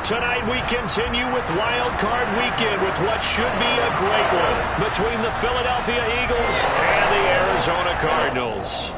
Tonight we continue with Wild Card Weekend with what should be a great one between the Philadelphia Eagles and the Arizona Cardinals.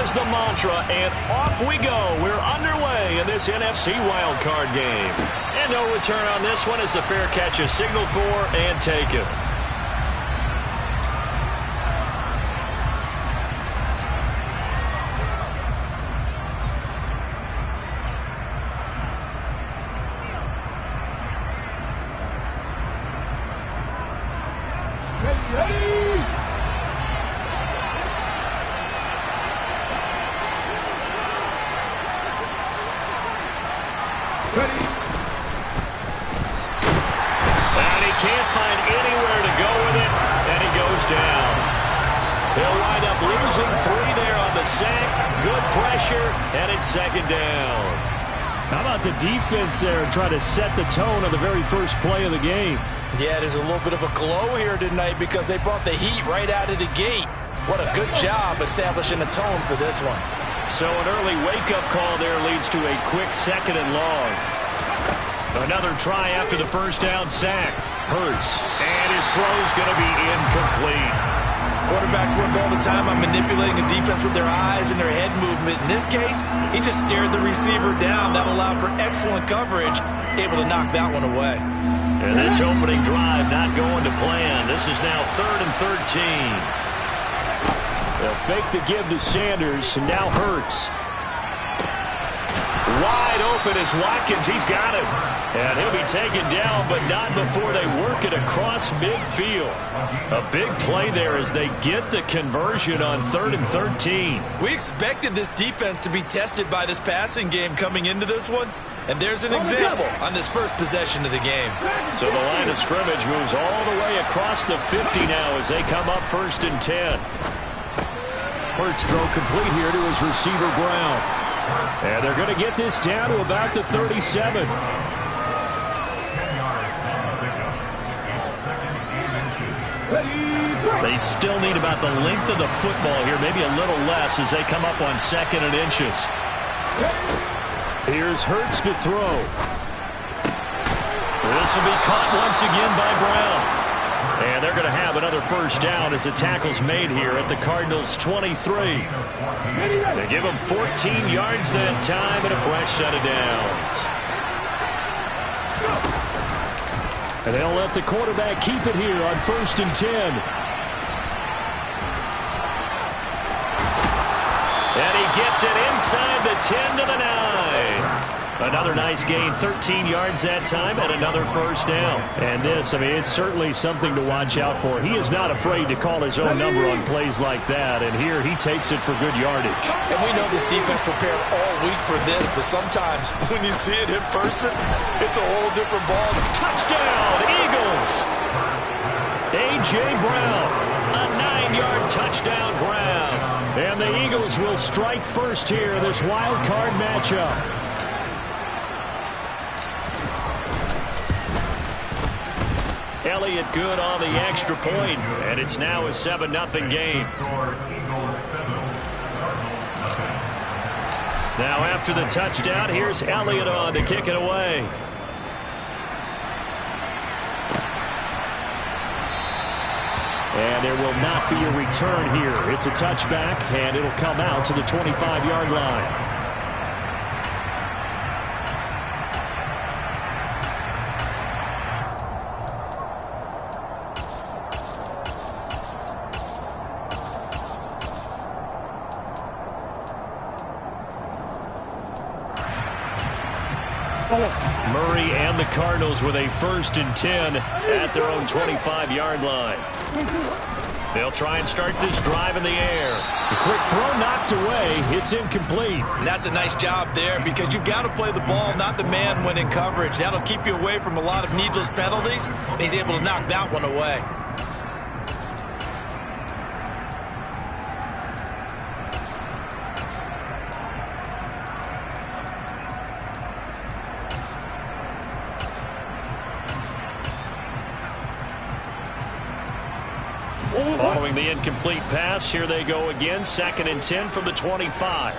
The mantra, and off we go. We're underway in this NFC wildcard game. And no return on this one as the fair catch is signaled for and taken. And he can't find anywhere to go with it, and he goes down. He'll wind up losing 3 there on the sack. Good pressure, and it's second down. How about the defense there trying to set the tone on the very first play of the game? Yeah, there's a little bit of a glow here tonight because they brought the heat right out of the gate. What a good job establishing a tone for this one. So an early wake-up call there leads to a quick second and long. Another try after the first down sack. Hurts. And his throw's going to be incomplete. Quarterbacks work all the time on manipulating a defense with their eyes and their head movement. In this case, he just stared the receiver down. That allowed for excellent coverage, able to knock that one away. And this opening drive not going to plan. This is now 3rd and 13. They'll fake the give to Sanders, and now Hurts. Wide open is Watkins. He's got him. And he'll be taken down, but not before they work it across midfield. A big play there as they get the conversion on 3rd and 13. We expected this defense to be tested by this passing game coming into this one. And there's an example on this first possession of the game. So the line of scrimmage moves all the way across the 50 now as they come up 1st and 10. Hurts throw complete here to his receiver Brown. And they're going to get this down to about the 37. They still need about the length of the football here, maybe a little less as they come up on 2nd and inches. Here's Hurts to throw. This will be caught once again by Brown. And they're going to have another first down as the tackle's made here at the Cardinals' 23. They give them 14 yards that time and a fresh set of downs. And they'll let the quarterback keep it here on 1st and 10. And he gets it inside the 10 to the 9. Another nice gain, 13 yards that time, and another first down. And this, I mean, it's certainly something to watch out for. He is not afraid to call his own number on plays like that, and here he takes it for good yardage. And we know this defense prepared all week for this, but sometimes when you see it in person, it's a whole different ball. Touchdown, Eagles! A.J. Brown, a 9-yard touchdown grab. And the Eagles will strike first here in this wild card matchup. Elliott good on the extra point, and it's now a 7-0 game. Now after the touchdown, here's Elliott on to kick it away. And there will not be a return here. It's a touchback, and it'll come out to the 25-yard line. Murray and the Cardinals with a 1st and 10 at their own 25-yard line. They'll try and start this drive in the air. The quick throw knocked away. It's incomplete. And that's a nice job there because you've got to play the ball, not the man when in coverage. That'll keep you away from a lot of needless penalties, and he's able to knock that one away. Following the incomplete pass, here they go again. 2nd and 10 from the 25.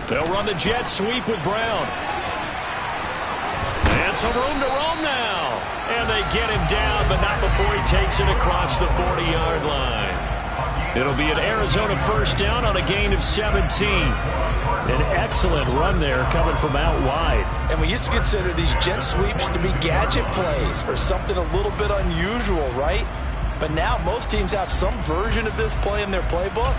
They'll run the jet sweep with Brown. And some room to roam now. And they get him down, but not before he takes it across the 40-yard line. It'll be an Arizona first down on a gain of 17. An excellent run there coming from out wide. And we used to consider these jet sweeps to be gadget plays or something a little bit unusual, right? But now most teams have some version of this play in their playbook.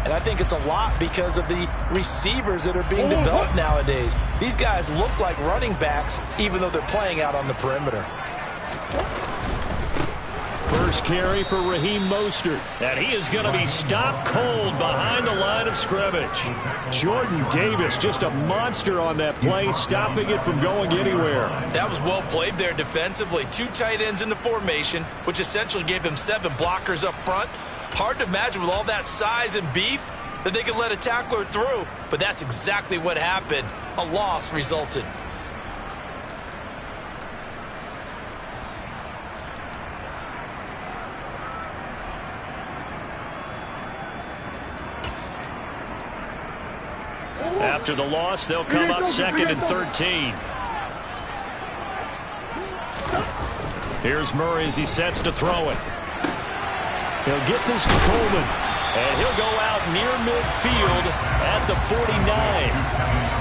And I think it's a lot because of the receivers that are being developed nowadays. These guys look like running backs even though they're playing out on the perimeter. First carry for Raheem Mostert. And he is going to be stopped cold behind the line of scrimmage. Jordan Davis, just a monster on that play, stopping it from going anywhere. That was well played there defensively. 2 tight ends in the formation, which essentially gave him 7 blockers up front. Hard to imagine with all that size and beef that they could let a tackler through, but that's exactly what happened. A loss resulted. After the loss, they'll come up 2nd and 13. Here's Murray as he sets to throw it. He'll get this to Coleman. And he'll go out near midfield at the 49.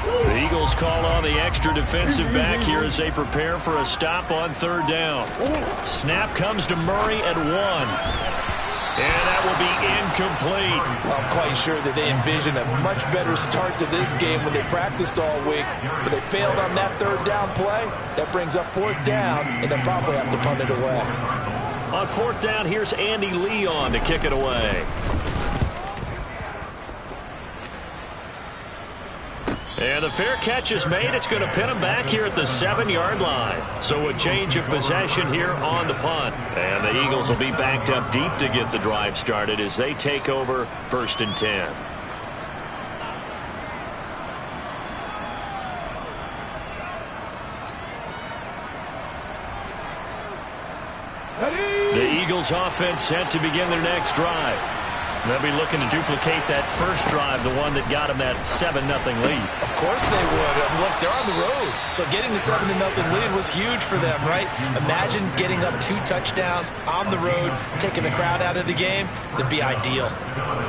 The Eagles call on the extra defensive back here as they prepare for a stop on 3rd down. Snap comes to Murray at 1. And that will be incomplete. Well, I'm quite sure that they envisioned a much better start to this game when they practiced all week. But they failed on that 3rd down play. That brings up 4th down, and they'll probably have to punt it away. On 4th down, here's Andy Leon to kick it away. And the fair catch is made. It's going to pin him back here at the 7-yard line. So a change of possession here on the punt. And the Eagles will be backed up deep to get the drive started as they take over 1st and 10. The Eagles offense set to begin their next drive. They'll be looking to duplicate that first drive, the one that got them that 7-0 lead. Of course they would. Look, they're on the road. So getting the 7-0 lead was huge for them, right? Imagine getting up 2 touchdowns on the road, taking the crowd out of the game. That'd be ideal.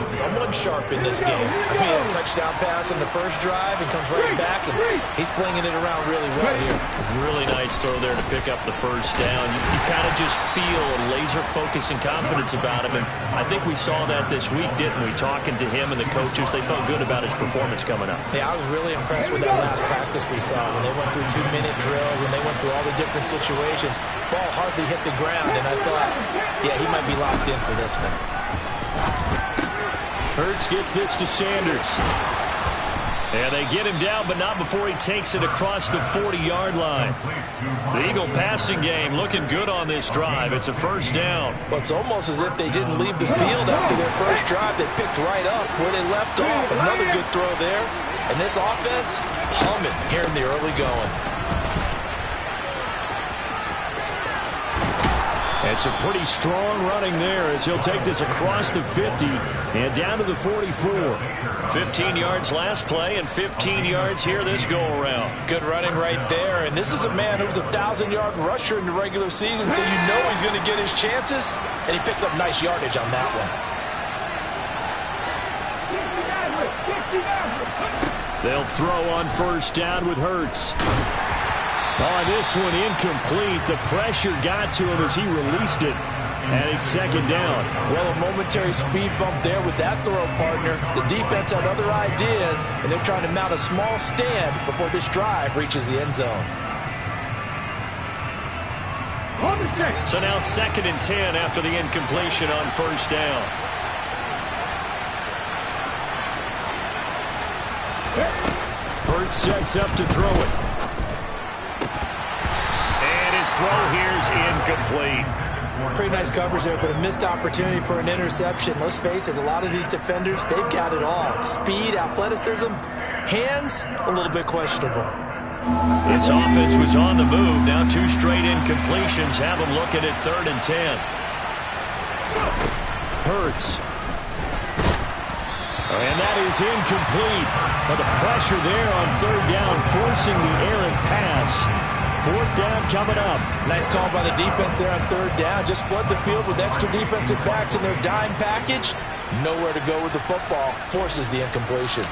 Someone sharp in this game. I mean, a touchdown pass on the first drive and comes right back, and he's flinging it around really well here. Really nice throw there to pick up the first down. You kind of just feel a laser focus and confidence about him, and I think we saw that this week, didn't we? Talking to him and the coaches, they felt good about his performance coming up. Yeah, I was really impressed with that last practice we saw when they went through 2-minute drill, when they went through all the different situations. Ball hardly hit the ground, and I thought, yeah, he might be locked in for this one. Hurts gets this to Sanders. And they get him down, but not before he takes it across the 40-yard line. The Eagle passing game looking good on this drive. It's a first down. Well, it's almost as if they didn't leave the field after their first drive. They picked right up where they left off. Another good throw there. And this offense, humming here in the early going. And some pretty strong running there as he'll take this across the 50 and down to the 44. 15 yards last play and 15 yards here this go-around. Good running right there. And this is a man who was a 1,000-yard rusher in the regular season, so you know he's going to get his chances. And he picks up nice yardage on that one. They'll throw on first down with Hurts. Oh, this one incomplete. The pressure got to him as he released it. And it's second down. Well, a momentary speed bump there with that throw, partner. The defense had other ideas, and they're trying to mount a small stand before this drive reaches the end zone. So now 2nd and 10 after the incompletion on first down. Hurts sets up to throw it. And his throw here's incomplete. Pretty nice coverage there, but a missed opportunity for an interception. Let's face it, a lot of these defenders, they've got it all. Speed, athleticism, hands, a little bit questionable. This offense was on the move. Now 2 straight incompletions have them looking at 3rd and 10. Hurts. And that is incomplete. But the pressure there on 3rd down, forcing the errant pass. 4th down coming up. Nice call by the defense there on 3rd down. Just flood the field with extra defensive backs in their dime package. Nowhere to go with the football. Forces the incompletion.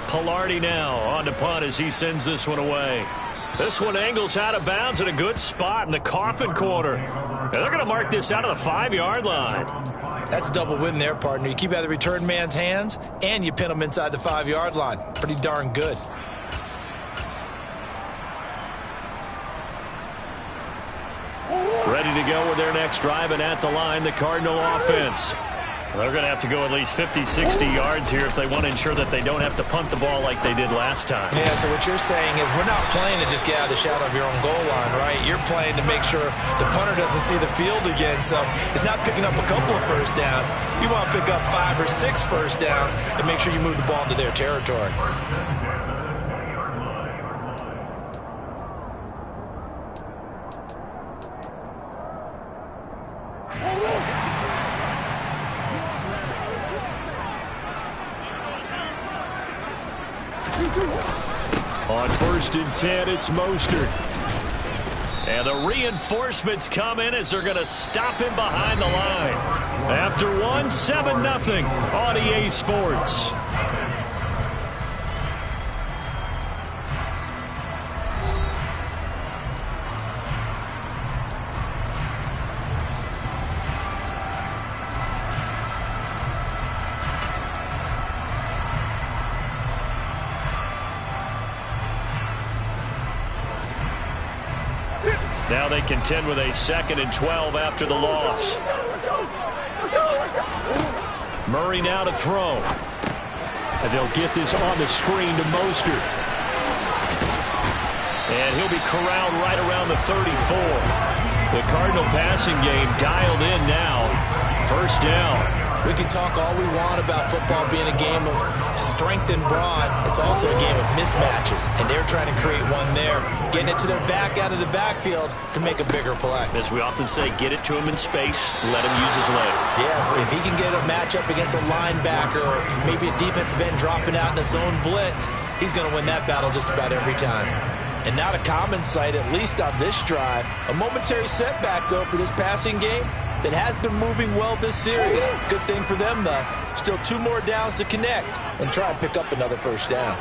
Palardy now on to punt as he sends this one away. This one angles out of bounds at a good spot in the coffin corner. And they're going to mark this out of the 5-yard line. That's a double win there, partner. You keep out of the return man's hands, and you pin him inside the 5-yard line. Pretty darn good. Ready to go with their next drive, and at the line, the Cardinal offense. They're going to have to go at least 50, 60 yards here if they want to ensure that they don't have to punt the ball like they did last time. Yeah, so what you're saying is we're not playing to just get out of the shadow of your own goal line, right? You're playing to make sure the punter doesn't see the field again. So it's not picking up a couple of first downs. You want to pick up 5 or 6 first downs and make sure you move the ball into their territory. On 1st and 10, it's Mostert. And the reinforcements come in as they're going to stop him behind the line. After 1, 7-0 on EA Sports. Now they contend with a 2nd and 12 after the loss. Murray now to throw. And they'll get this on the screen to Mostert. And he'll be corralled right around the 34. The Cardinal passing game dialed in now. 1st down. We can talk all we want about football being a game of strength and brawn. It's also a game of mismatches, and they're trying to create one there, getting it to their back out of the backfield to make a bigger play. As we often say, get it to him in space, let him use his leg. Yeah, if he can get a matchup against a linebacker or maybe a defensive end dropping out in a zone blitz, he's going to win that battle just about every time. And not a common sight, at least on this drive. A momentary setback, though, for this passing game that has been moving well this series. Good thing for them, though. Still 2 more downs to connect and try and pick up another first down.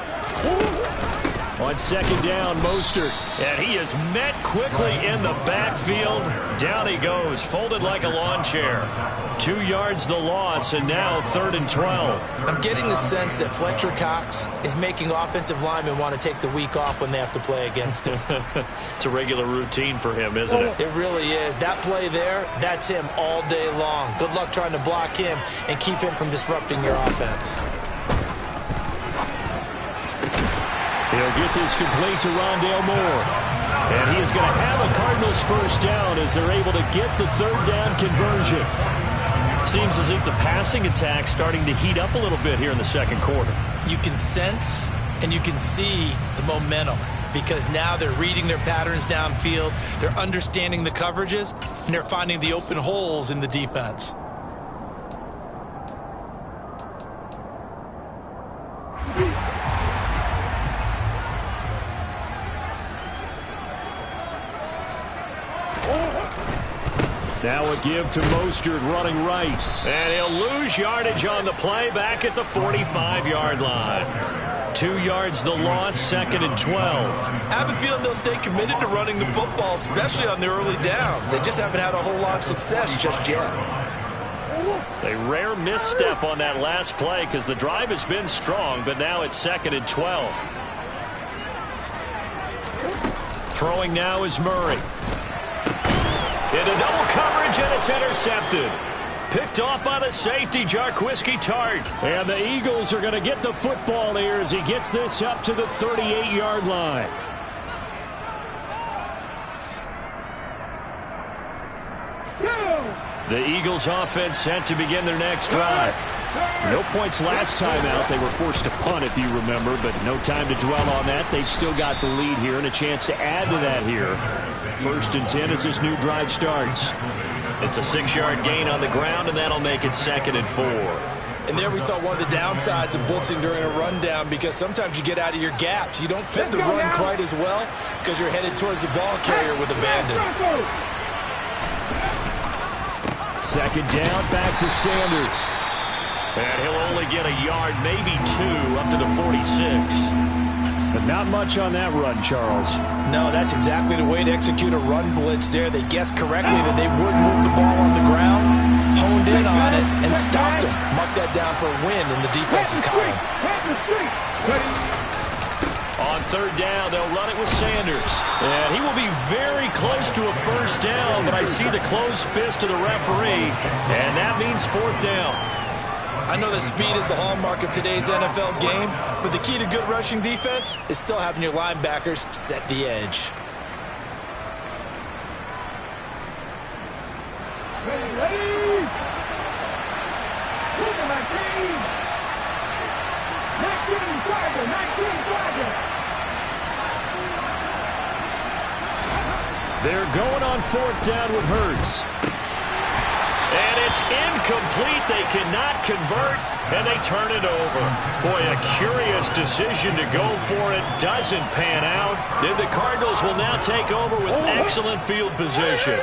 On 2nd down, Mostert. And he is met quickly in the backfield. Down he goes, folded like a lawn chair. 2 yards the loss, and now 3rd and 12. I'm getting the sense that Fletcher Cox is making offensive linemen want to take the week off when they have to play against him. It's a regular routine for him, isn't it? It really is. That play there, that's him all day long. Good luck trying to block him and keep him from disrupting your offense. He'll get this complete to Rondale Moore. And he is going to have a Cardinals first down as they're able to get the 3rd down conversion. Seems as if the passing attack's starting to heat up a little bit here in the 2nd quarter. You can sense and you can see the momentum because now they're reading their patterns downfield, they're understanding the coverages, and they're finding the open holes in the defense. Now a give to Mostert running right. And he'll lose yardage on the play back at the 45-yard line. 2 yards the loss, 2nd and 12. I have a feeling they'll stay committed to running the football, especially on the early downs. They just haven't had a whole lot of success just yet. A rare misstep on that last play because the drive has been strong, but now it's 2nd and 12. Throwing now is Murray. Into double coverage, and it's intercepted. Picked off by the safety, Jarquiski Tart. And the Eagles are going to get the football here as he gets this up to the 38-yard line. The Eagles offense set to begin their next drive. No points last time out. They were forced to punt, if you remember, but no time to dwell on that. They've still got the lead here and a chance to add to that here. 1st and 10 as this new drive starts. It's a 6-yard gain on the ground, and that'll make it 2nd and 4. And there we saw one of the downsides of blitzing during a rundown, because sometimes you get out of your gaps. You don't fit the run quite as well because you're headed towards the ball carrier with abandon. 2nd down, back to Sanders. And he'll only get a yard, maybe 2, up to the 46. But not much on that run, Charles. No, that's exactly the way to execute a run blitz there. They guessed correctly that they would move the ball on the ground, honed in on it, and stopped them. Marked that down for a win in the defense's column. On 3rd down, they'll run it with Sanders. And he will be very close to a 1st down, but I see the closed fist of the referee, and that means 4th down. I know that speed is the hallmark of today's NFL game, but the key to good rushing defense is still having your linebackers set the edge. Ready. Look at my team. 19 Tiger. They're going on 4th down with Hurts. And it's incomplete. They cannot convert, and they turn it over. Boy, a curious decision to go for it. Doesn't pan out. Then the Cardinals will now take over with excellent field position.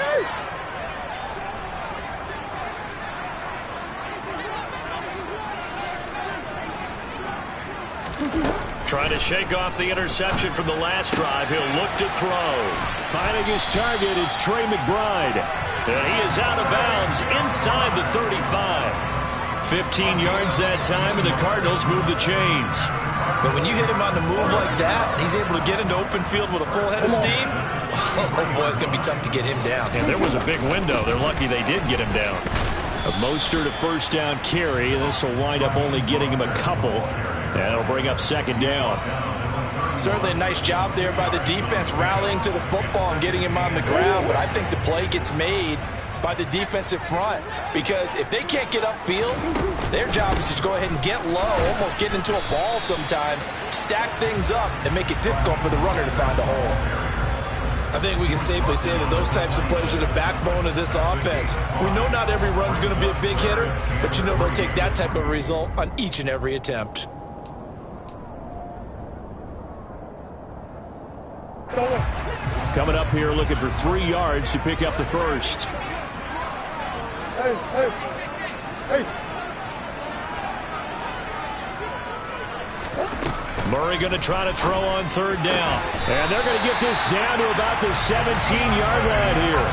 Trying to shake off the interception from the last drive. He'll look to throw. Finding his target, it's Trey McBride. And he is out of bounds inside the 35. 15 yards that time, and the Cardinals move the chains. But when you hit him on the move like that, he's able to get into open field with a full head of steam. Oh, boy, it's going to be tough to get him down. And there was a big window. They're lucky they did get him down. A Mostert a 1st down carry, and this will wind up only getting him a couple. And it'll bring up 2nd down. Certainly a nice job there by the defense rallying to the football and getting him on the ground, but I think the play gets made by the defensive front, because if they can't get upfield, their job is to go ahead and get low, almost get into a ball sometimes, stack things up, and make it difficult for the runner to find a hole. I think we can safely say that those types of plays are the backbone of this offense. We know not every run's going to be a big hitter, but you know they'll take that type of result on each and every attempt. Coming up here looking for 3 yards to pick up the 1st. Murray going to try to throw on 3rd down. And they're going to get this down to about the 17-yard line here.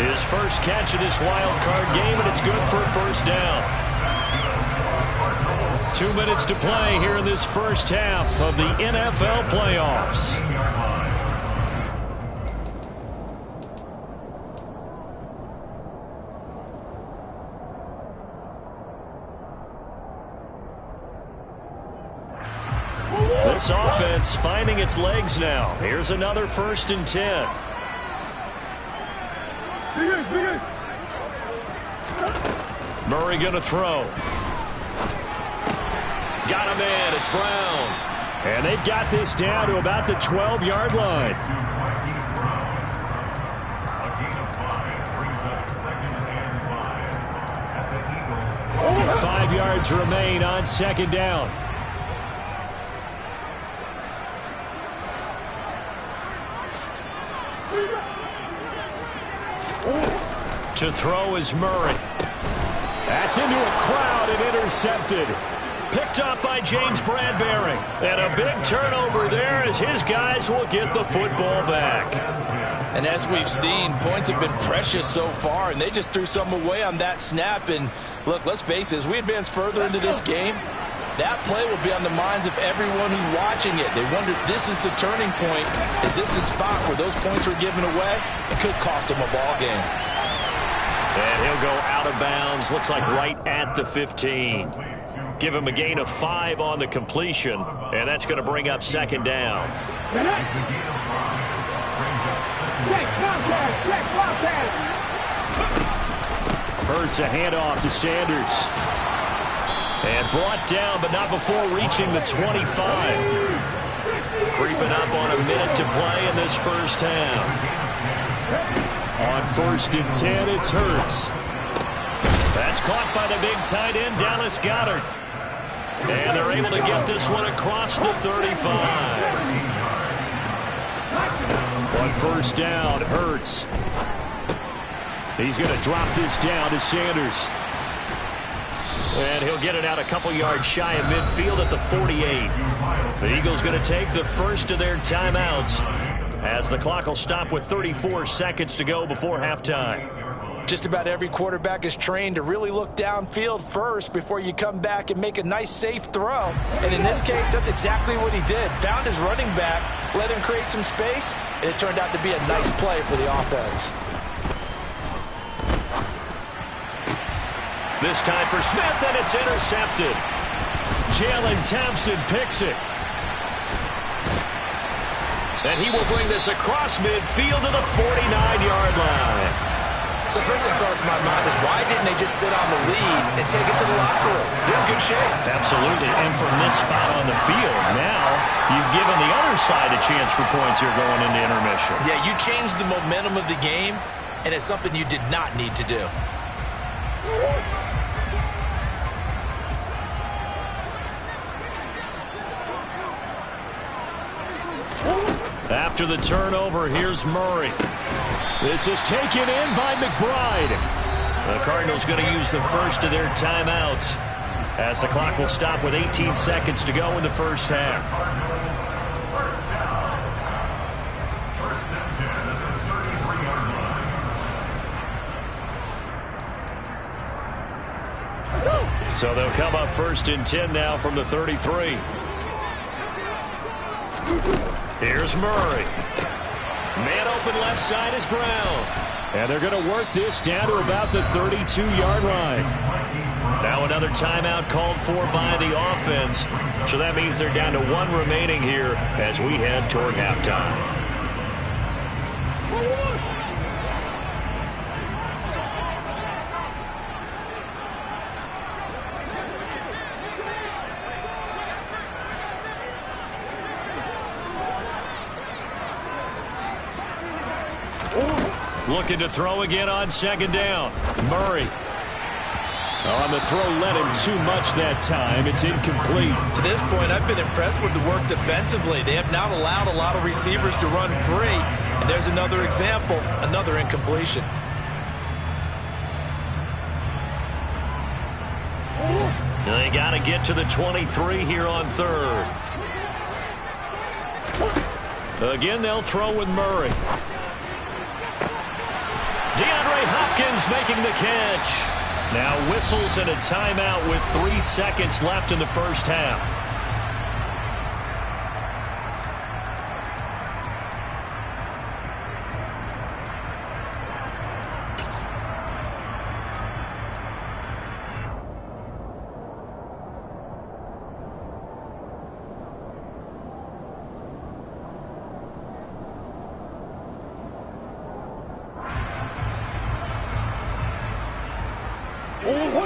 His first catch of this wild card game, and it's good for a 1st down. 2 minutes to play here in this first half of the NFL playoffs. This offense finding its legs now. Here's another 1st and 10. Murray going to throw. Got him in. It's Brown. And they've got this down to about the 12-yard line. Five yards remain on 2nd down. To throw is Murray. That's into a crowd and intercepted. picked up by James Bradbury. And a big turnover there as his guys will get the football back. And as we've seen, points have been precious so far, and they just threw some away on that snap. And look, let's face it, as we advance further into this game, that play will be on the minds of everyone who's watching it. They wonder, this is the turning point. Is this the spot where those points were given away? It could cost them a ball game. And he'll go out of bounds, looks like right at the 15. Give him a gain of 5 on the completion, and that's going to bring up second down. Hurts a handoff to Sanders. And brought down, but not before reaching the 25. Creeping up on a minute to play in this first half. On 1st and 10, it's Hurts. That's caught by the big tight end, Dallas Goedert. And they're able to get this one across the 35. On 1st down, Hurts. He's going to drop this down to Sanders. And he'll get it out a couple yards shy of midfield at the 48. The Eagles going to take the first of their timeouts as the clock will stop with 34 seconds to go before halftime. Just about every quarterback is trained to really look downfield first before you come back and make a nice, safe throw. And in this case, that's exactly what he did. Found his running back, let him create some space, and it turned out to be a nice play for the offense. This time for Smith, and it's intercepted. Jalen Thompson picks it. And he will bring this across midfield to the 49-yard line. So first thing crosses my mind is why didn't they just sit on the lead and take it to the locker room? They're in good shape. Absolutely, and from this spot on the field, now you've given the other side a chance for points here going into intermission. Yeah, you changed the momentum of the game, and it's something you did not need to do. After the turnover, here's Murray. This is taken in by McBride. The Cardinals going to use the first of their timeouts as the clock will stop with 18 seconds to go in the first half. So they'll come up 1st and 10 now from the 33. Here's Murray. Man open left side is Brown. And they're going to work this down to about the 32-yard line. Now another timeout called for by the offense. So that means they're down to 1 remaining here as we head toward halftime. Looking to throw again on 2nd down. Murray. On the throw, led him too much that time. It's incomplete. To this point, I've been impressed with the work defensively. They have not allowed a lot of receivers to run free. And there's another example, another incompletion. They got to get to the 23 here on 3rd. Again, they'll throw with Murray. DeAndre Hopkins making the catch. Now whistles and a timeout with 3 seconds left in the first half.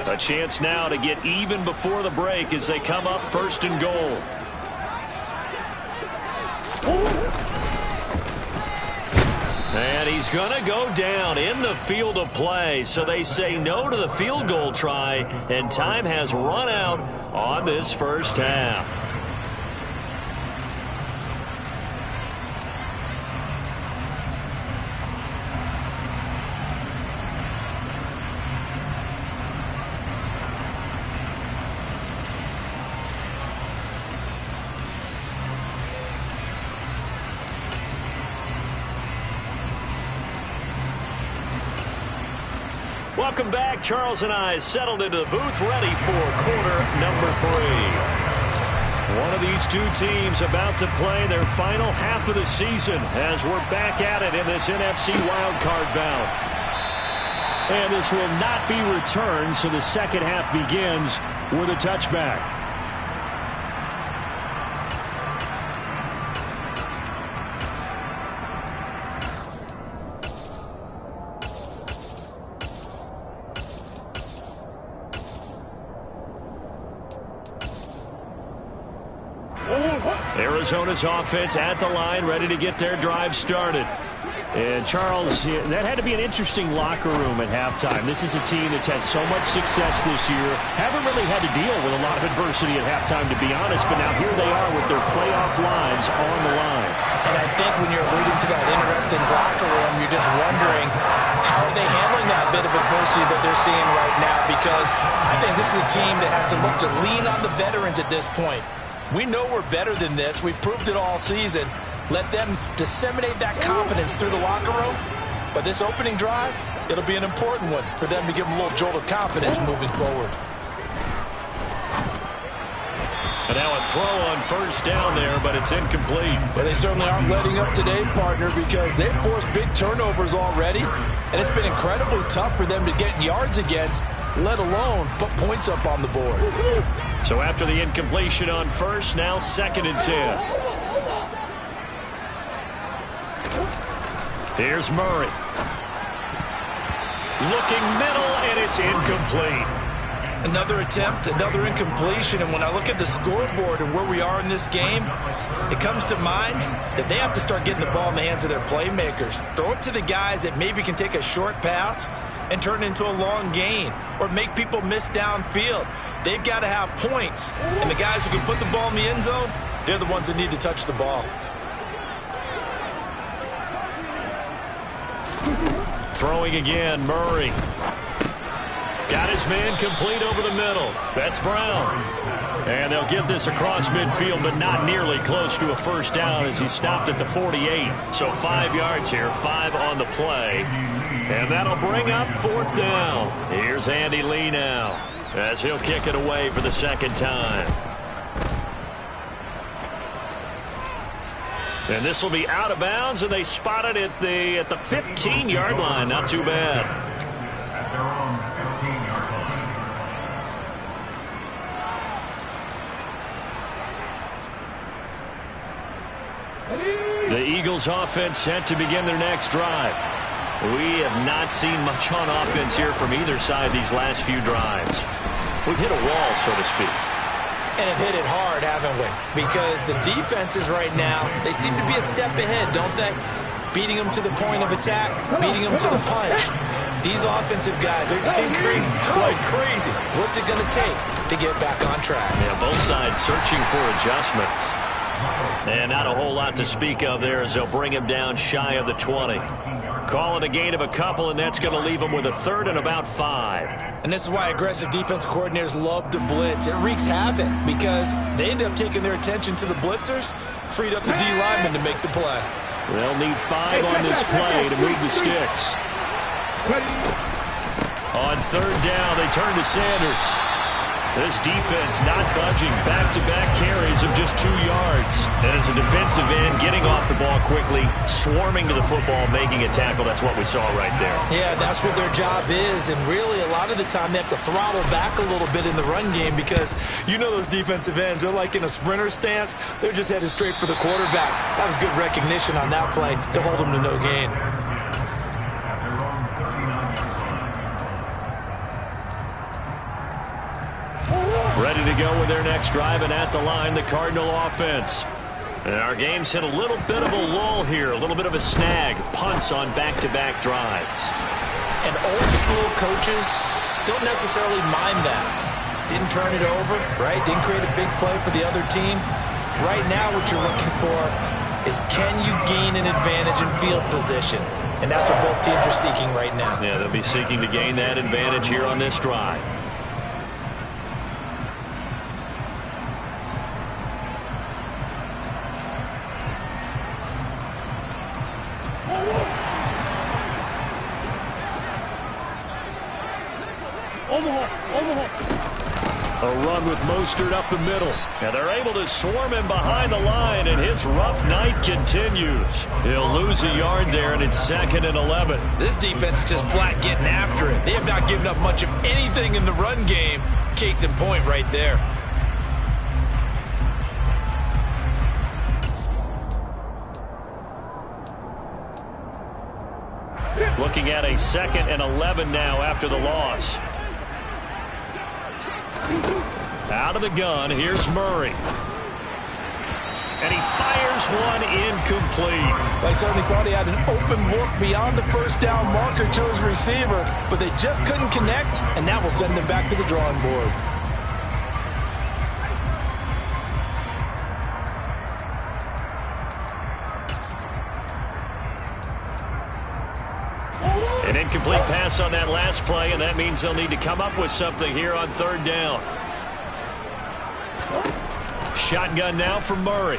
A chance now to get even before the break as they come up 1st and goal. And he's going to go down in the field of play. So they say no to the field goal try, and time has run out on this first half. Welcome back. Charles and I settled into the booth, ready for quarter number 3. One of these two teams about to play their final half of the season as we're back at it in this NFC wildcard bout. And this will not be returned, so the second half begins with a touchback. Arizona's offense at the line, ready to get their drive started. And Charles, that had to be an interesting locker room at halftime. This is a team that's had so much success this year. Haven't really had to deal with a lot of adversity at halftime, to be honest. But now here they are with their playoff lives on the line. And I think when you're alluding to that interesting locker room, you're just wondering how are they handling that bit of adversity that they're seeing right now? Because I think this is a team that has to look to lean on the veterans at this point. We know we're better than this. We've proved it all season. Let them disseminate that confidence through the locker room. But this opening drive, it'll be an important one for them to give them a little jolt of confidence moving forward. And now a throw on first down there, but it's incomplete. Well, they certainly aren't letting up today, partner, because they've forced big turnovers already. And it's been incredibly tough for them to get yards against, let alone put points up on the board. So after the incompletion on first, now 2nd and 10. Here's Murray. Looking middle, and it's incomplete. Another attempt, another incompletion, and when I look at the scoreboard and where we are in this game, it comes to mind that they have to start getting the ball in the hands of their playmakers. Throw it to the guys that maybe can take a short pass and turn it into a long gain or make people miss downfield. They've got to have points, and the guys who can put the ball in the end zone, they're the ones that need to touch the ball. Throwing again, Murray. Got his man complete over the middle. That's Brown. And they'll get this across midfield, but not nearly close to a first down as he stopped at the 48. So 5 yards here, 5 on the play. And that'll bring up 4th down. Here's Andy Lee now as he'll kick it away for the second time. And this will be out of bounds, and they spot it at the 15-yard line. Not too bad. The Eagles offense set to begin their next drive. We have not seen much on offense here from either side these last few drives. We've hit a wall, so to speak. And have hit it hard, haven't we? Because the defenses right now, they seem to be a step ahead, don't they? Beating them to the point of attack, beating them to the punch. These offensive guys are tinkering like crazy. What's it going to take to get back on track? Yeah, both sides searching for adjustments. And not a whole lot to speak of there as they'll bring him down shy of the 20. Call it a gain of a couple, and that's going to leave him with a 3rd and about 5. And this is why aggressive defensive coordinators love to blitz. It wreaks havoc because they end up taking their attention to the blitzers, freed up the D linemen to make the play. They'll need 5 on this play to move the sticks. On 3rd down, they turn to Sanders. This defense not budging. Back-to-back carries of just 2 yards. And as a defensive end, getting off the ball quickly, swarming to the football, making a tackle. That's what we saw right there. Yeah, that's what their job is. And really, a lot of the time, they have to throttle back a little bit in the run game because you know those defensive ends, they're like in a sprinter stance. They're just headed straight for the quarterback. That was good recognition on that play to hold them to no gain. Ready to go with their next drive, and at the line, the Cardinal offense. And our game's hit a little bit of a lull here, a little bit of a snag. Punts on back-to-back drives. And old-school coaches don't necessarily mind that. Didn't turn it over, right? Didn't create a big play for the other team. Right now, what you're looking for is can you gain an advantage in field position? And that's what both teams are seeking right now. Yeah, they'll be seeking to gain that advantage here on this drive. A run with Mostert up the middle. And they're able to swarm him behind the line, and his rough night continues. He'll lose a yard there, and it's 2nd and 11. This defense is just flat getting after it. They have not given up much of anything in the run game. Case in point right there. Looking at a 2nd and 11 now after the loss. Out of the gun, here's Murray. And he fires one incomplete. They certainly thought he had an open look beyond the first down marker to his receiver, but they just couldn't connect, and that will send them back to the drawing board. An incomplete pass on that last play, and that means they'll need to come up with something here on 3rd down. Shotgun now for Murray.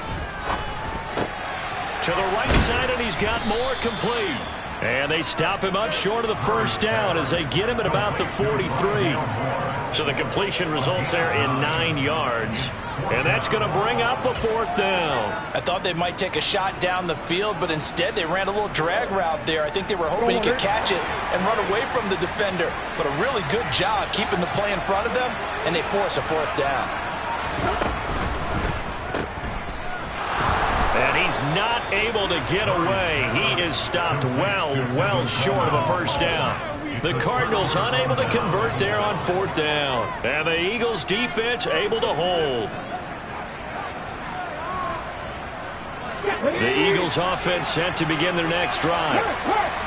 To the right side, and he's got more complete. And they stop him up short of the first down as they get him at about the 43. So the completion results there in 9 yards. And that's going to bring up a 4th down. I thought they might take a shot down the field, but instead they ran a little drag route there. I think they were hoping he could catch it and run away from the defender. But a really good job keeping the play in front of them, and they force a 4th down. And he's not able to get away. He is stopped well short of a first down. The Cardinals unable to convert there on 4th down. And the Eagles defense able to hold. The Eagles offense set to begin their next drive.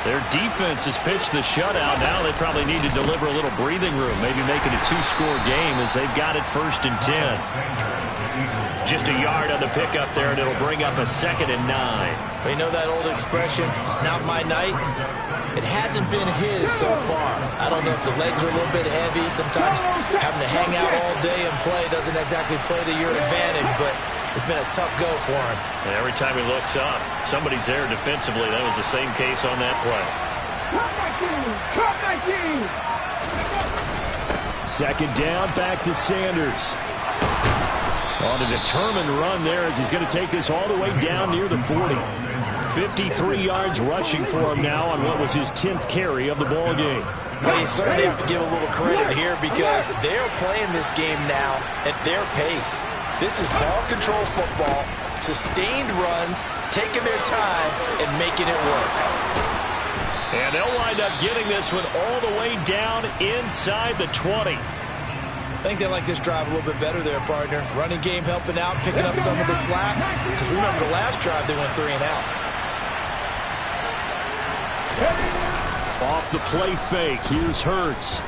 Their defense has pitched the shutout. Now they probably need to deliver a little breathing room, maybe make it a 2-score game as they've got it 1st and 10. Just a yard on the pickup there, and it'll bring up a 2nd and 9. We know that old expression, it's not my night. It hasn't been his so far. I don't know if the legs are a little bit heavy. Sometimes having to hang out all day and play doesn't exactly play to your advantage, but it's been a tough go for him. And every time he looks up, somebody's there defensively. That was the same case on that play. 2nd down, back to Sanders. On a determined run there as he's going to take this all the way down near the 40. 53 yards rushing for him now on what was his 10th carry of the ball game. Well, you certainly have to give a little credit here because they're playing this game now at their pace. This is ball control football, sustained runs, taking their time, and making it work. And they'll wind up getting this one all the way down inside the 20. I think they like this drive a little bit better there, partner. Running game helping out, picking up some of the slack. Because remember the last drive, they went 3 and out. Off the play fake, here's Hurts.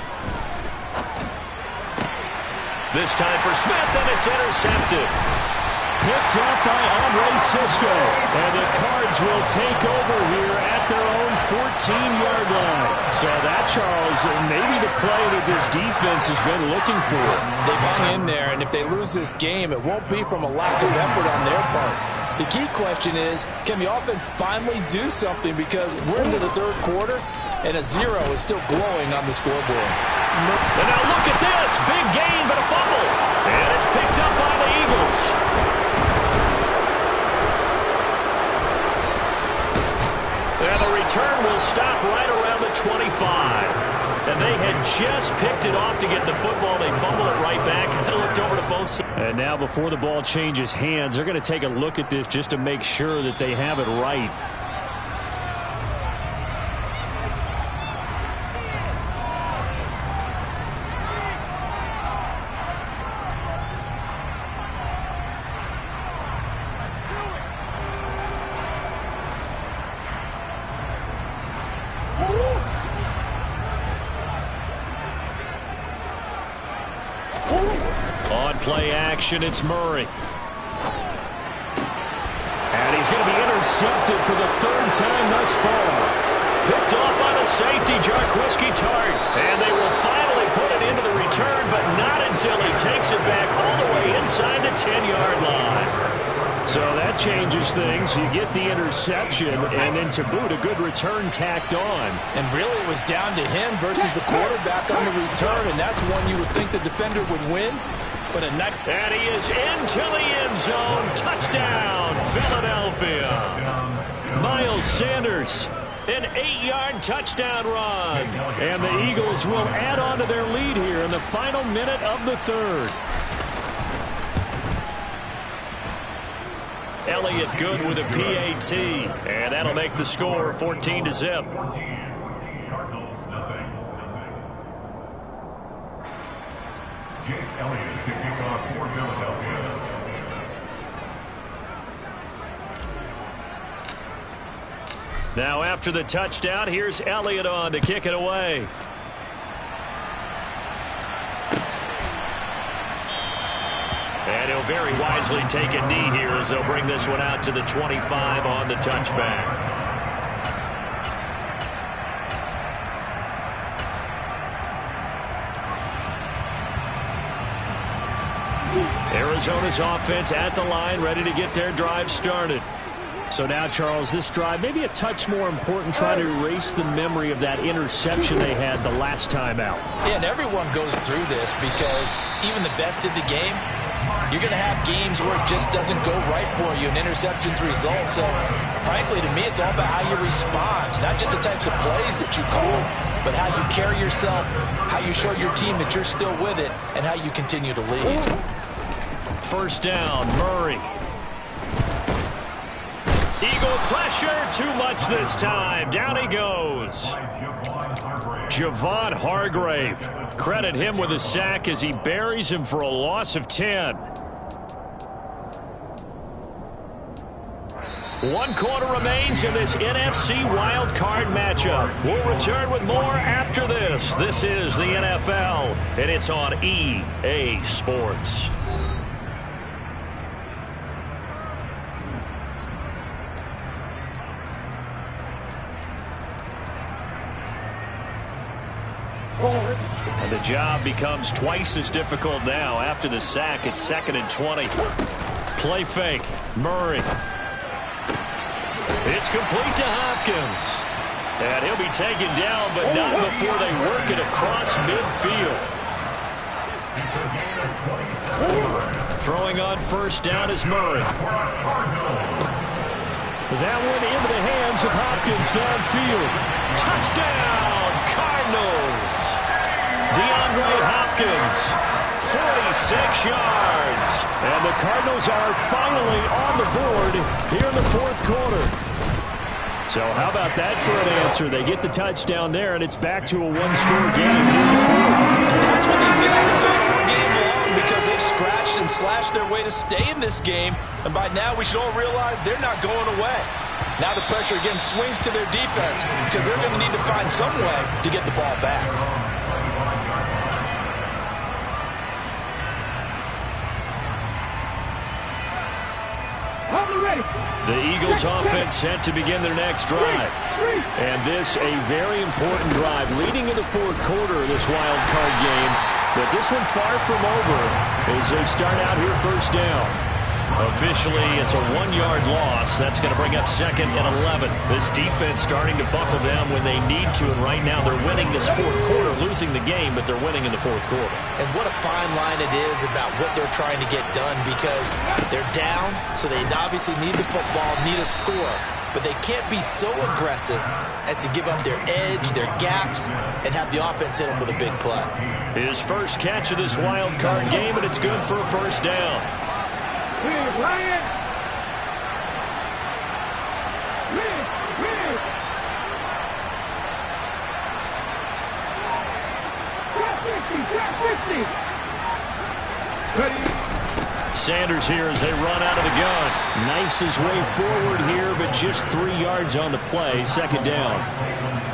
This time for Smith, and it's intercepted. Picked up by Andre Cisco. And the Cards will take over here at their own 14-yard line. So that, Charles, maybe the play that this defense has been looking for. They've hung in there, and if they lose this game, it won't be from a lack of effort on their part. The key question is, can the offense finally do something? Because we're into the 3rd quarter, and a 0 is still glowing on the scoreboard. And now look at this. Big gain, but a fumble. And it's picked up by the Eagles. And the return will stop right around the 25. And they had just picked it off to get the football. They fumbled it right back and looked over to both sides. And now before the ball changes hands, they're going to take a look at this just to make sure that they have it right. On play action, it's Murray. And he's going to be intercepted for the 3rd time thus far. Picked off by the safety, Jarquiski Tartt. And they will finally put it into the return, but not until he takes it back all the way inside the 10-yard line. So that changes things. You get the interception, and then to boot, a good return tacked on. And really it was down to him versus the quarterback on the return, and that's one you would think the defender would win. But and he is into the end zone. Touchdown, Philadelphia. Miles Sanders, an 8-yard touchdown run. And the Eagles will add on to their lead here in the final minute of the third. Elliott good with a PAT, and that'll make the score 14-0. Jake Elliott to kick off for Philadelphia. Now after the touchdown, here's Elliott on to kick it away. And he'll very wisely take a knee here as they'll bring this one out to the 25 on the touchback. Arizona's offense at the line, ready to get their drive started. So now, Charles, this drive maybe a touch more important, trying to erase the memory of that interception they had the last time out. Yeah, and everyone goes through this because even the best in the game, you're going to have games where it just doesn't go right for you, and interceptions result. So, frankly, to me, it's all about how you respond, not just the types of plays that you call, but how you carry yourself, how you show your team that you're still with it, and how you continue to lead. First down, Murray. Eagle pressure, too much this time. Down he goes. Javon Hargrave. Credit him with a sack as he buries him for a loss of 10. 1 quarter remains in this NFC Wild Card matchup. We'll return with more after this. This is the NFL, and it's on EA Sports. And the job becomes twice as difficult now. After the sack, it's 2nd and 20. Play fake. Murray. It's complete to Hopkins. And he'll be taken down, but not before they work it across midfield. Throwing on first down is Murray. That one into the hands of Hopkins downfield. Touchdown, Cardinals. DeAndre Hopkins, 46 yards. And the Cardinals are finally on the board here in the 4th quarter. So how about that for an answer? They get the touchdown there, and it's back to a 1-score game here in the 4th. That's what these guys have done all game long, because they've scratched and slashed their way to stay in this game. And by now, we should all realize they're not going away. Now the pressure again swings to their defense, because they're going to need to find some way to get the ball back. The Eagles offense set to begin their next drive. And this a very important drive leading in the 4th quarter of this wild card game. But this one far from over as they start out here first down. Officially, it's a 1-yard loss. That's going to bring up 2nd and 11. This defense starting to buckle down when they need to, and right now they're winning this 4th quarter, losing the game, but they're winning in the 4th quarter. And what a fine line it is about what they're trying to get done, because they're down, so they obviously need the football, need a score, but they can't be so aggressive as to give up their edge, their gaps, and have the offense hit them with a big play. His first catch of this wild card game, and it's good for a first down. Ryan! Sanders here as they run out of the gun. Knifes his way forward here, but just 3 yards on the play. 2nd down.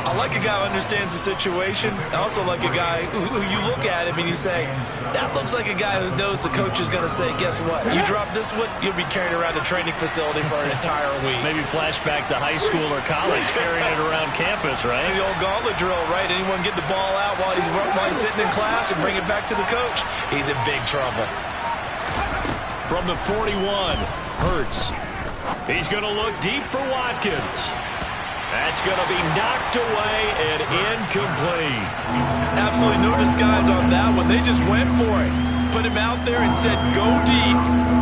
I like a guy who understands the situation. I also like a guy who you look at him and you say, that looks like a guy who knows the coach is going to say, guess what? You drop this one, you'll be carrying around a training facility for an entire week. Maybe flashback to high school or college, carrying it around campus, right? The old gauntlet drill, right? Anyone get the ball out while he's sitting in class and bring it back to the coach? He's in big trouble. from the 41. Hurts. He's going to look deep for Watkins. That's going to be knocked away and incomplete. Absolutely no disguise on that one. They just went for it. Put him out there and said, go deep.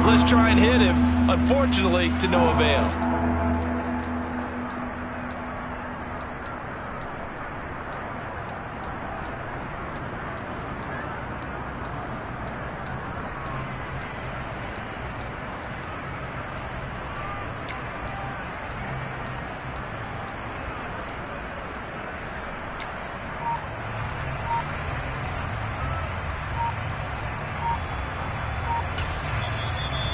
Let's try and hit him. Unfortunately, to no avail.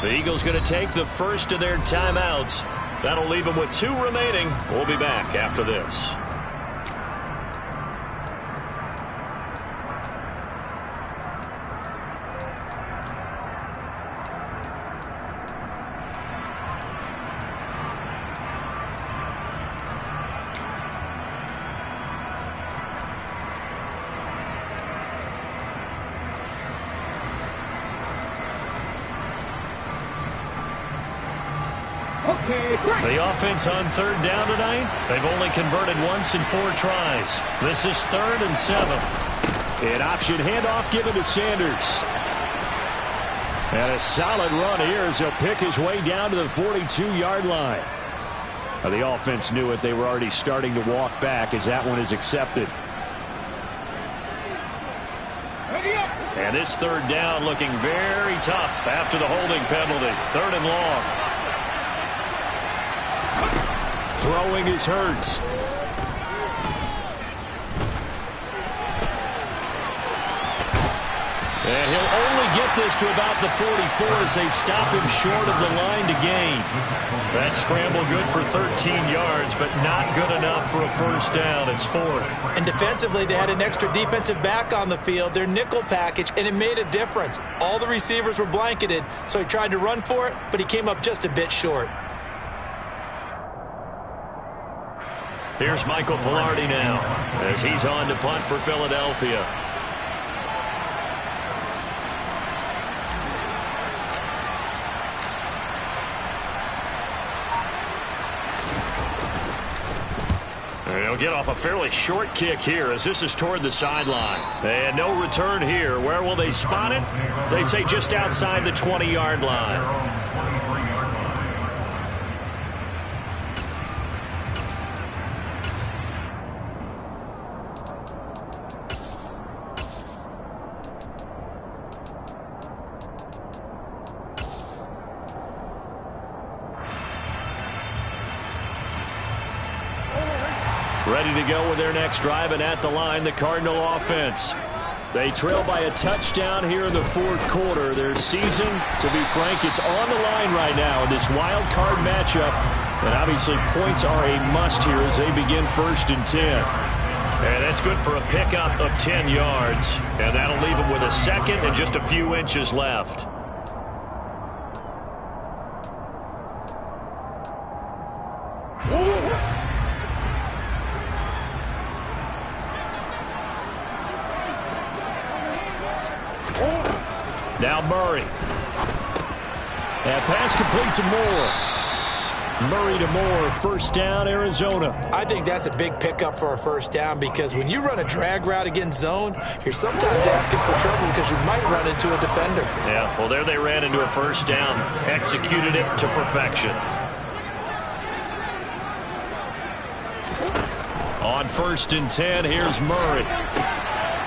The Eagles going to take the first of their timeouts. That'll leave them with 2 remaining. We'll be back after this. The offense on 3rd down tonight, they've only converted once in 4 tries. This is 3rd and 7. An option handoff given to Sanders. And a solid run here as he'll pick his way down to the 42-yard line. The offense knew it. They were already starting to walk back as that one is accepted. And this 3rd down looking very tough after the holding penalty. 3rd and long. Throwing is Hurts. And he'll only get this to about the 44 as they stop him short of the line to gain. That scramble good for 13 yards, but not good enough for a first down. It's 4th. And defensively, they had an extra defensive back on the field, their nickel package, and it made a difference. All the receivers were blanketed, so he tried to run for it, but he came up just a bit short. Here's Michael Palardy now as he's on to punt for Philadelphia. He'll get off a fairly short kick here as this is toward the sideline. And no return here. Where will they spot it? They say just outside the 20-yard line. Ready to go with their next drive, and at the line, the Cardinal offense. They trail by a touchdown here in the 4th quarter. Their season, to be frank, it's on the line right now in this wild card matchup. And obviously points are a must here as they begin 1st and 10. And that's good for a pickup of 10 yards. And that'll leave them with a 2nd and just a few inches left. Now Murray. And pass complete to Moore. Murray to Moore, first down, Arizona. I think that's a big pickup for a first down because when you run a drag route against zone, you're sometimes asking for trouble because you might run into a defender. Yeah, well, there they ran into a first down. Executed it to perfection. On 1st and 10, here's Murray.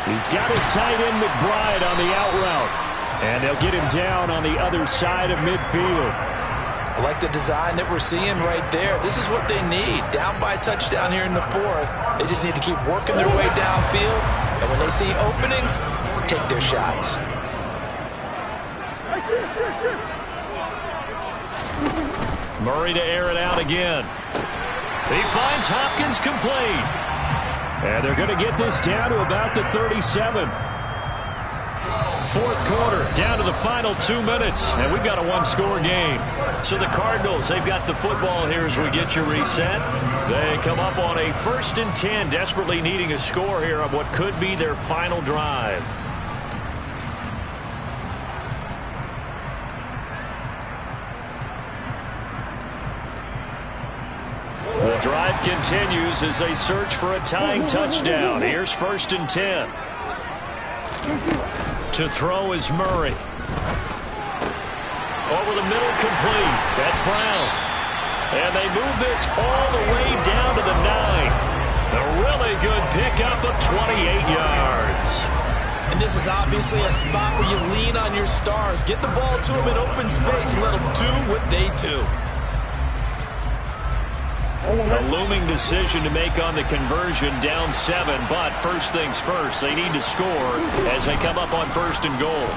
He's got his tight end McBride on the out route. And they'll get him down on the other side of midfield. I like the design that we're seeing right there. This is what they need. Down by a touchdown here in the 4th. They just need to keep working their way downfield. And when they see openings, take their shots. Murray to air it out again. He finds Hopkins complete. And they're going to get this down to about the 37. 4th quarter, down to the final 2 minutes, and we've got a 1-score game. So the Cardinals, they've got the football here as we get you reset. They come up on a 1st and 10, desperately needing a score here on what could be their final drive. continues as they search for a tying touchdown. Here's 1st and 10. To throw is Murray. Over the middle, complete. That's Brown. And they move this all the way down to the 9. A really good pickup of 28 yards. And this is obviously a spot where you lean on your stars. Get the ball to them in open space and let them do what they do. A looming decision to make on the conversion, down 7. But first things first, they need to score as they come up on 1st and goal.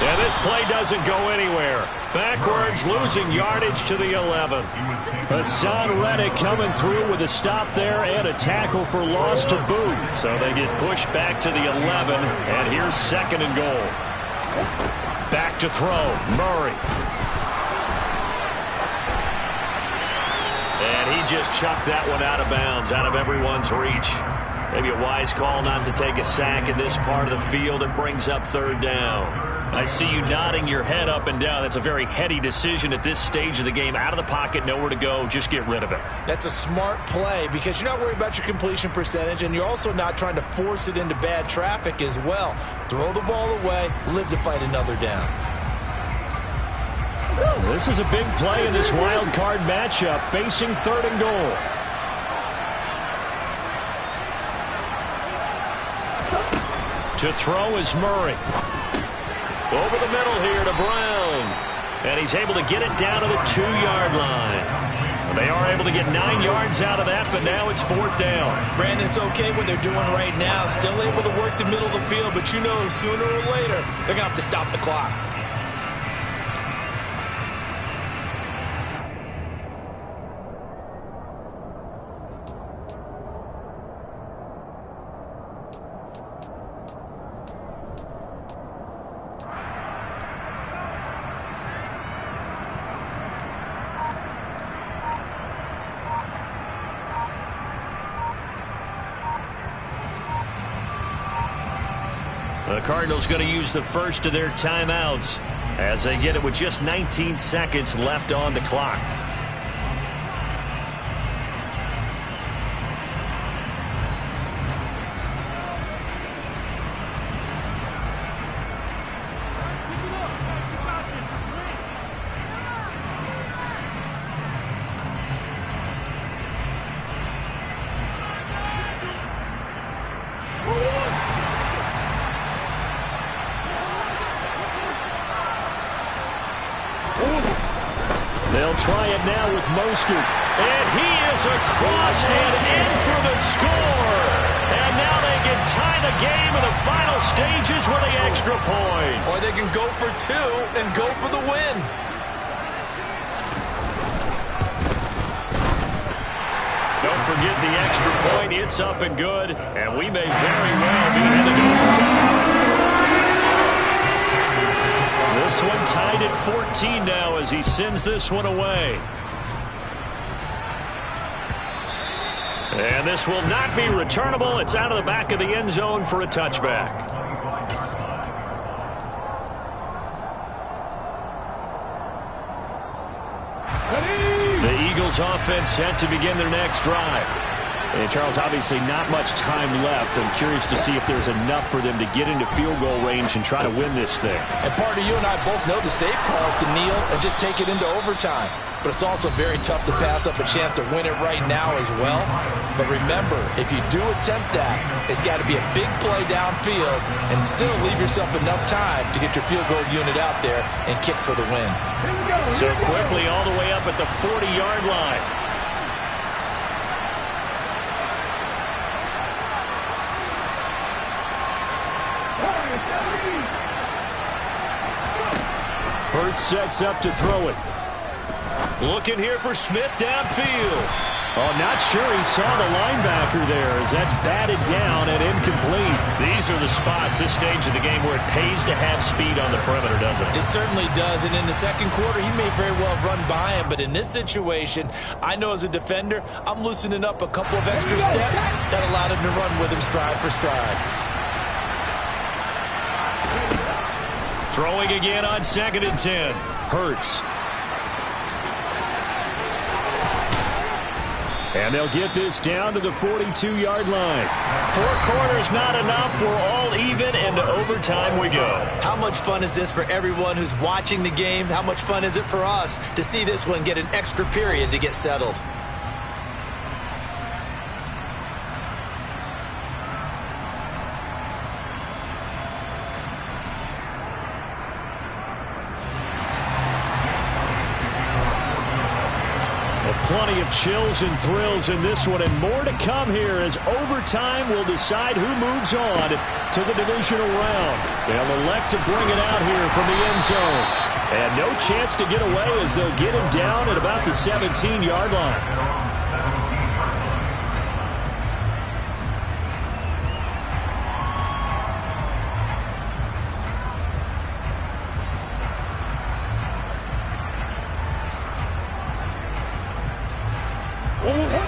And this play doesn't go anywhere. Backwards, losing yardage to the 11. Hassan Reddick coming through with a stop there and a tackle for loss to boot. So they get pushed back to the 11, and here's 2nd and goal. Back to throw, Murray. And he just chucked that one out of bounds, out of everyone's reach. Maybe a wise call not to take a sack in this part of the field. It brings up 3rd down. I see you nodding your head up and down. That's a very heady decision at this stage of the game. Out of the pocket, nowhere to go. Just get rid of it. That's a smart play because you're not worried about your completion percentage, and you're also not trying to force it into bad traffic as well. Throw the ball away, live to fight another down. This is a big play in this wild card matchup, facing 3rd and goal. To throw is Murray. Over the middle here to Brown. And he's able to get it down to the 2-yard line. They are able to get 9 yards out of that, but now it's 4th down. Brandon, it's okay what they're doing right now. Still able to work the middle of the field, but you know sooner or later they're going to have to stop the clock. The Cardinals going to use the first of their timeouts as they get it with just 19 seconds left on the clock. They'll try it now with Mostert. And he is across and in for the score. And now they can tie the game in the final stages with the extra point. Or they can go for 2 and go for the win. Don't forget the extra point. It's up and good. And we may very well be headed to overtime. This one tied at 14 now as he sends this one away. And this will not be returnable. It's out of the back of the end zone for a touchback. The Eagles offense set to begin their next drive. And Charles, obviously not much time left. I'm curious to see if there's enough for them to get into field goal range and try to win this thing. And part of you and I both know the safe call is to kneel and just take it into overtime. But it's also very tough to pass up a chance to win it right now as well. But remember, if you do attempt that, it's got to be a big play downfield and still leave yourself enough time to get your field goal unit out there and kick for the win. So quickly all the way up at the 40-yard line. Hurts sets up to throw it. Looking here for Smith downfield. Oh, not sure he saw the linebacker there as that's batted down and incomplete. These are the spots, this stage of the game, where it pays to have speed on the perimeter, doesn't it? It certainly does, and in the second quarter, he may very well run by him, but in this situation, I know as a defender, I'm loosening up a couple of extra steps that allowed him to run with him stride for stride. Throwing again on 2nd and 10. Hurts. And they'll get this down to the 42-yard line. 4 quarters not enough. We're all even, and to overtime we go. How much fun is this for everyone who's watching the game? How much fun is it for us to see this one get an extra period to get settled? Plenty of chills and thrills in this one, and more to come here as overtime will decide who moves on to the divisional round. They'll elect to bring it out here from the end zone. And no chance to get away as they'll get him down at about the 17-yard line.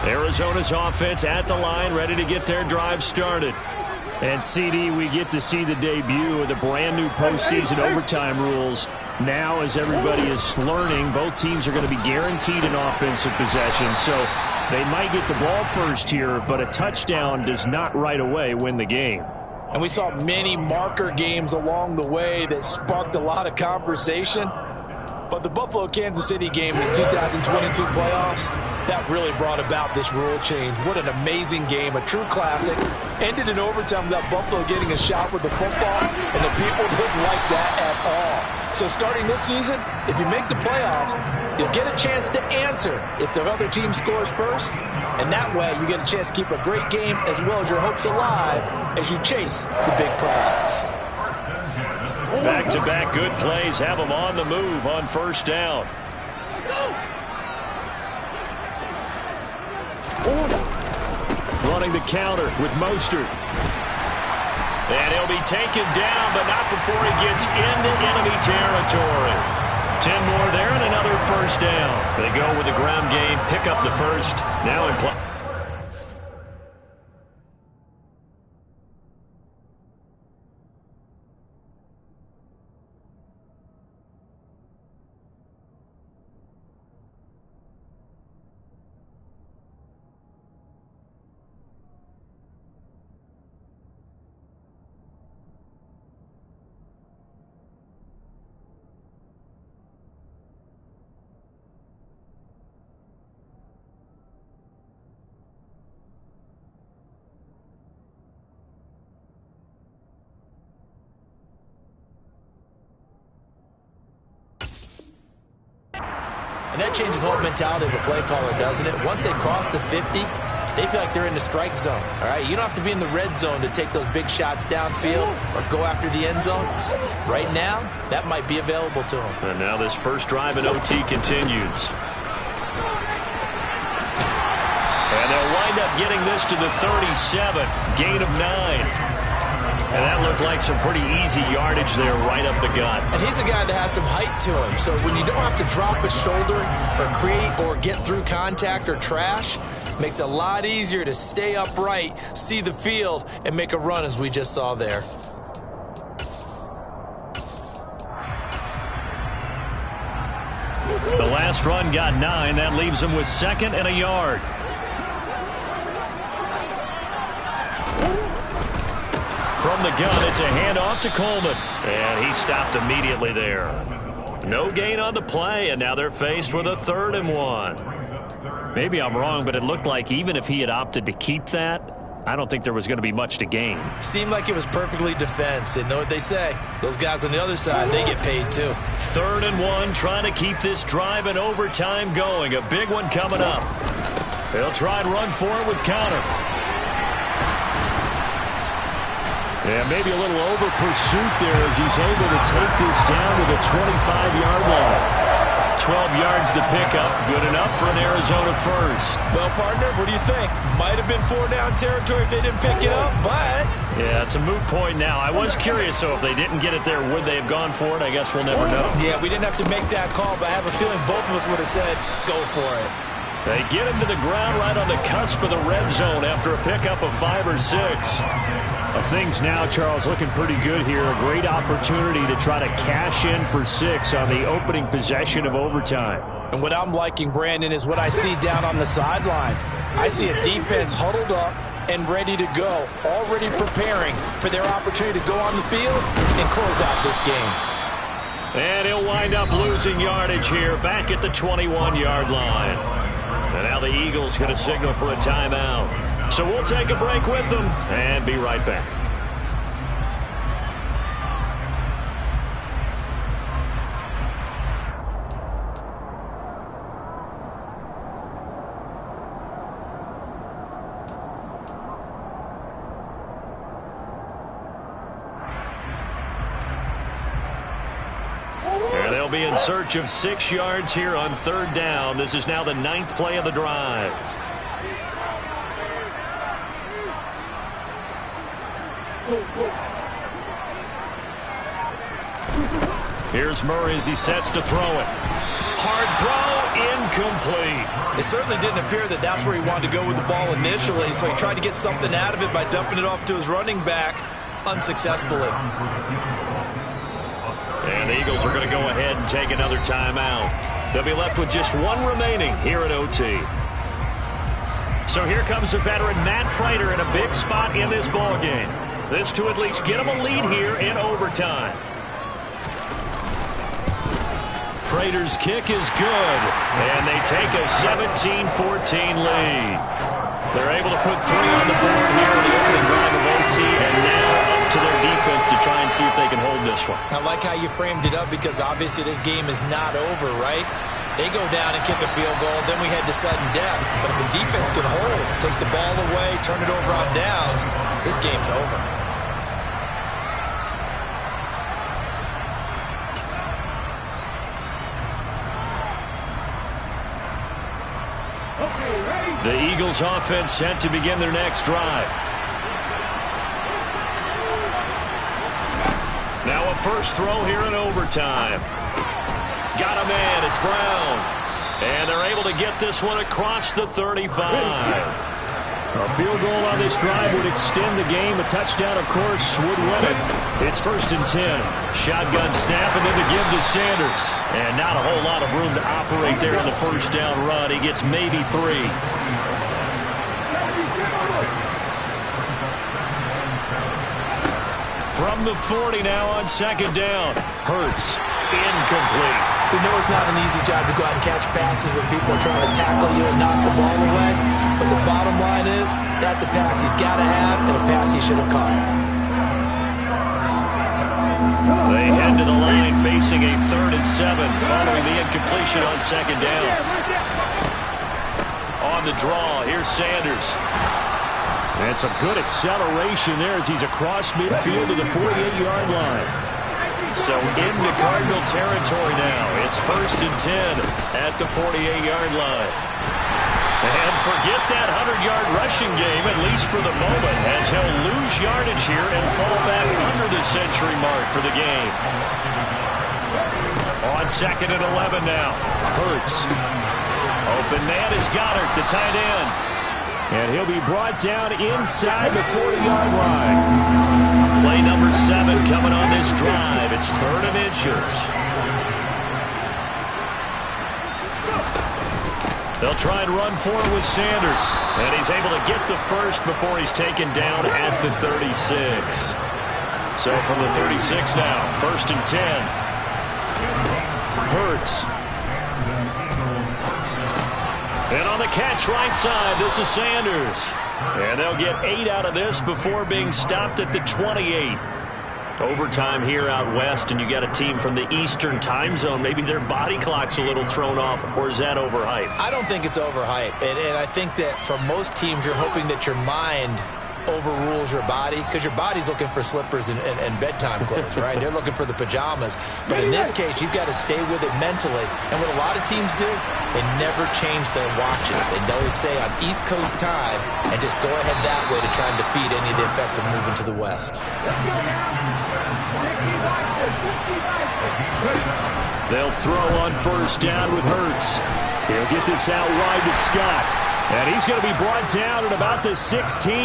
Arizona's offense at the line, ready to get their drive started. And, CD, we get to see the debut of the brand-new postseason overtime rules. Now, as everybody is learning, both teams are going to be guaranteed an offensive possession. So they might get the ball first here, but a touchdown does not right away win the game. And we saw many marker games along the way that sparked a lot of conversation. But the Buffalo-Kansas City game in the 2022 playoffs, that really brought about this rule change. What an amazing game, a true classic. Ended in overtime without Buffalo getting a shot with the football, and the people didn't like that at all. So starting this season, if you make the playoffs, you'll get a chance to answer if the other team scores first. And that way, you get a chance to keep a great game as well as your hopes alive as you chase the big prize. Back-to-back good plays have them on the move on first down. Running the counter with Mostert. And he'll be taken down, but not before he gets into enemy territory. 10 more there and another first down. They go with the ground game, pick up the first. Now in play. And that changes the whole mentality of a play caller, doesn't it? Once they cross the 50, they feel like they're in the strike zone. All right, you don't have to be in the red zone to take those big shots downfield or go after the end zone. Right now, that might be available to them. And now this first drive in OT continues. And they'll wind up getting this to the 37, gain of 9. And that looked like some pretty easy yardage there right up the gut. And he's a guy that has some height to him. So when you don't have to drop a shoulder or create or get through contact or trash, makes it a lot easier to stay upright, see the field, and make a run as we just saw there. The last run got 9. That leaves him with 2nd and a yard. From the gun, it's a handoff to Coleman. And he stopped immediately there. No gain on the play, and now they're faced with a 3rd and 1. Maybe I'm wrong, but it looked like even if he had opted to keep that, I don't think there was going to be much to gain. Seemed like it was perfectly defense. And know what they say? Those guys on the other side, they get paid too. 3rd and 1, trying to keep this drive in overtime going. A big one coming up. They'll try and run for it with Conner. And maybe a little over pursuit there as he's able to take this down to the 25-yard line. 12 yards to pick up. Good enough for an Arizona first. Well, partner, what do you think? Might have been 4-down territory if they didn't pick it up, but... Yeah, it's a moot point now. I was curious, so if they didn't get it there, would they have gone for it? I guess we'll never know. Yeah, we didn't have to make that call, but I have a feeling both of us would have said, go for it. They get him to the ground right on the cusp of the red zone after a pickup of 5 or 6. Things now, Charles, looking pretty good here. A great opportunity to try to cash in for 6 on the opening possession of overtime. And what I'm liking, Brandon, is what I see down on the sidelines. I see a defense huddled up and ready to go, already preparing for their opportunity to go on the field and close out this game. And he'll wind up losing yardage here back at the 21-yard line. And now the Eagles going to signal for a timeout. So we'll take a break with them and be right back. Be in search of 6 yards here on 3rd down. This is now the 9th play of the drive. Here's Murray as he sets to throw it. Hard throw, incomplete. It certainly didn't appear that that's where he wanted to go with the ball initially, so he tried to get something out of it by dumping it off to his running back unsuccessfully. And the Eagles are going to go ahead and take another timeout. They'll be left with just 1 remaining here at OT. So here comes the veteran Matt Prater in a big spot in this ballgame. This to at least get him a lead here in overtime. Prater's kick is good, and they take a 17-14 lead. They're able to put 3 on the board here in the opening drive of OT, and now up to their defense to try and see if they can hold this one. I like how you framed it up because obviously this game is not over, right? They go down and kick a field goal, then we head to sudden death. But if the defense can hold, take the ball away, turn it over on downs, this game's over. The Eagles offense set to begin their next drive. Now a first throw here in overtime. Got a man, it's Brown. And they're able to get this one across the 35. A field goal on this drive would extend the game. A touchdown, of course, would win it. It's 1st and 10. Shotgun snap and then the give to Sanders. And not a whole lot of room to operate there on the first down run. He gets maybe 3. From the 40 now on 2nd down. Hurts. Incomplete. We know it's not an easy job to go out and catch passes when people are trying to tackle you and knock the ball away. But the bottom line is, that's a pass he's got to have and a pass he should have caught. They head to the line facing a 3rd and 7 following the incompletion on 2nd down. On the draw, here's Sanders. And some good acceleration there as he's across midfield to the 48-yard line. So into Cardinal territory now. It's 1st and 10 at the 48-yard line. And forget that 100-yard rushing game, at least for the moment, as he'll lose yardage here and fall back under the century mark for the game. On 2nd and 11 now. Hurts. Open man is Goddard, the tight end. And he'll be brought down inside the 40-yard line. Play number 7 coming on this drive. It's 3rd and inches. They'll try and run forward with Sanders. And he's able to get the first before he's taken down at the 36. So from the 36 now, 1st and 10. Hurts. And on the catch right side, this is Sanders. And they'll get 8 out of this before being stopped at the 28. Overtime here out west, and you got a team from the Eastern time zone. Maybe their body clock's a little thrown off, or is that overhyped? I don't think it's overhyped. And I think that for most teams, you're hoping that your mind overrules your body because your body's looking for slippers and bedtime clothes, right? They're looking for the pajamas. But in this case, you've got to stay with it mentally. And what a lot of teams do, they never change their watches. They always say on East Coast time and just go ahead that way to try and defeat any of the effects of moving to the West. They'll throw on 1st down with Hurts. He'll get this out wide to Scott. And he's going to be brought down at about the 16.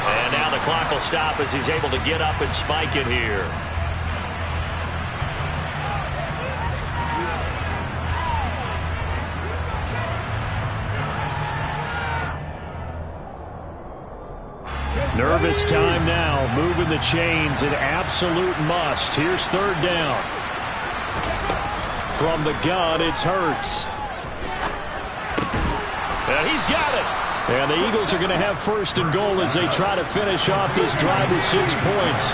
And now the clock will stop as he's able to get up and spike it here. Nervous time now. Moving the chains, an absolute must. Here's third down. From the gun, it's Hurts. And he's got it. And the Eagles are going to have first and goal as they try to finish off this drive with 6 points.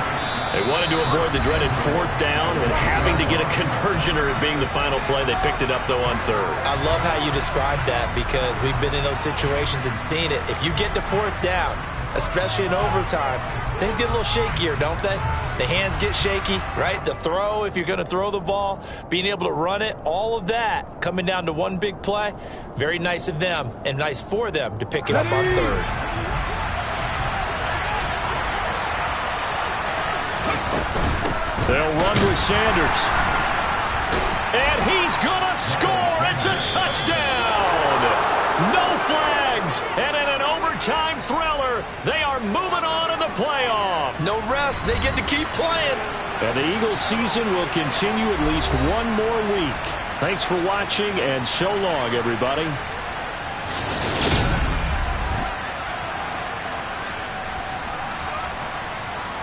They wanted to avoid the dreaded fourth down and having to get a conversion or it being the final play. They picked it up, though, on third. I love how you described that because we've been in those situations and seen it. If you get to fourth down, especially in overtime, things get a little shakier, don't they? The hands get shaky, right? The throw, if you're going to throw the ball, being able to run it, all of that coming down to one big play. Very nice of them and nice for them to pick it up on third. They'll run with Sanders. And he's going to score. It's a touchdown. No flags. And in an overtime thriller, they are moving on in the playoff. No rest. They get to keep playing. And the Eagles season will continue at least one more week. Thanks for watching, and so long, everybody.